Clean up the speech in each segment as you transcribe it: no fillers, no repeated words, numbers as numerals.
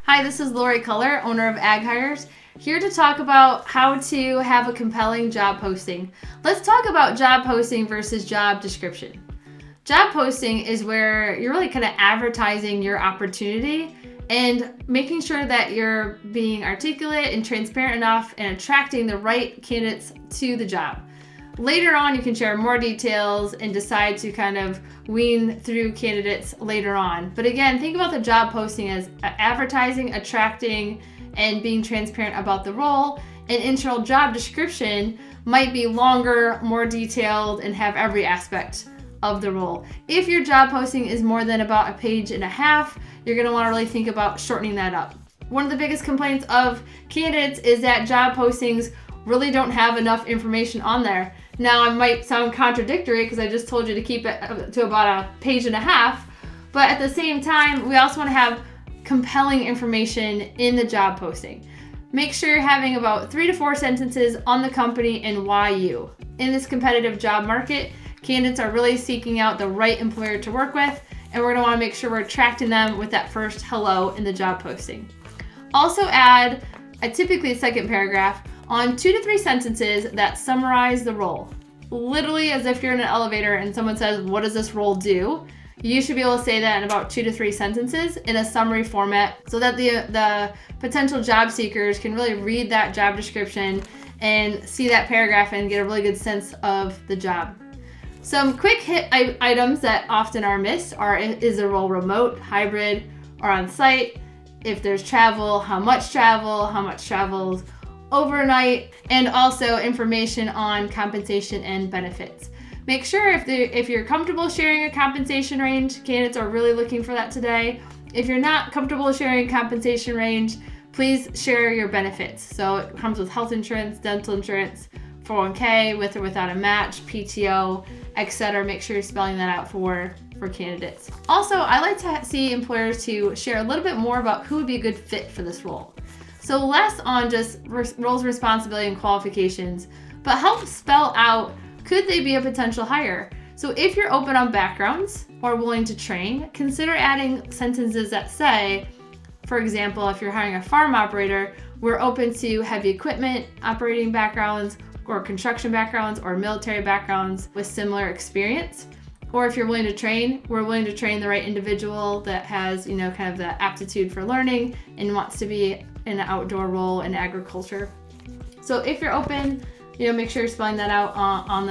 Hi, this is Lori Culler, owner of AgHires, here to talk about how to have a compelling job posting. Let's talk about job posting versus job description. Job posting is where you're really kind of advertising your opportunity and making sure that you're being articulate and transparent enough and attracting the right candidates to the job. Later on, you can share more details and decide to kind of wean through candidates later on. But again, think about the job posting as advertising, attracting, and being transparent about the role. An internal job description might be longer, more detailed, and have every aspect of the role. If your job posting is more than about a page and a half, you're going to want to really think about shortening that up. One of the biggest complaints of candidates is that job postings really don't have enough information on there. Now, it might sound contradictory because I just told you to keep it to about a page and a half, but at the same time, we also want to have compelling information in the job posting. Make sure you're having about 3 to 4 sentences on the company and why you. In this competitive job market, candidates are really seeking out the right employer to work with, and we're going to want to make sure we're attracting them with that first hello in the job posting. Also add typically a second paragraph on 2 to 3 sentences that summarize the role. Literally as if you're in an elevator and someone says, "What does this role do?" You should be able to say that in about 2 to 3 sentences in a summary format so that the potential job seekers can really read that job description and see that paragraph and get a really good sense of the job. Some quick hit items that often are missed are: is the role remote, hybrid, or on site? If there's travel, how much travels overnight, and also information on compensation and benefits. Make sure if you're comfortable sharing a compensation range, candidates are really looking for that today. If you're not comfortable sharing compensation range, please share your benefits. So it comes with health insurance, dental insurance, 401k, with or without a match, PTO, etc. Make sure you're spelling that out for candidates. Also, I like to see employers to share a little bit more about who would be a good fit for this role. So less on just roles, responsibility, and qualifications, but help spell out, could they be a potential hire? So if you're open on backgrounds or willing to train, consider adding sentences that say, for example, if you're hiring a farm operator, we're open to heavy equipment operating backgrounds or construction backgrounds or military backgrounds with similar experience. Or if you're willing to train, we're willing to train the right individual that has, kind of the aptitude for learning and wants to be in an outdoor role in agriculture. So if you're open, make sure you're spelling that out on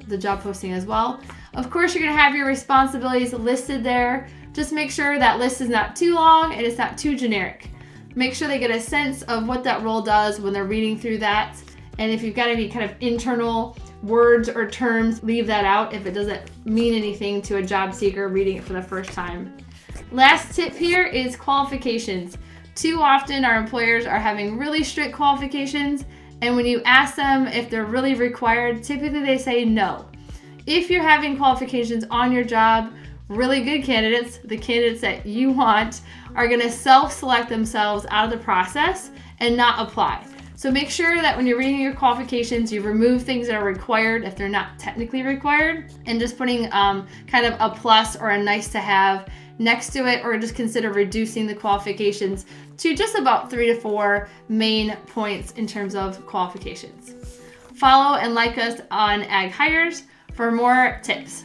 the job posting as well. Of course, you're going to have your responsibilities listed there. Just make sure that list is not too long and it's not too generic. Make sure they get a sense of what that role does when they're reading through that. And if you've got any kind of internal words or terms, leave that out if it doesn't mean anything to a job seeker reading it for the first time. Last tip here is qualifications. Too often our employers are having really strict qualifications, and when you ask them if they're really required, typically they say no. If you're having qualifications on your job, really good candidates, the candidates that you want, are going to self-select themselves out of the process and not apply. So make sure that when you're reading your qualifications, you remove things that are required if they're not technically required, and just putting kind of a plus or a nice to have next to it, or just consider reducing the qualifications to just about 3 to 4 main points in terms of qualifications. Follow and like us on AgHires for more tips.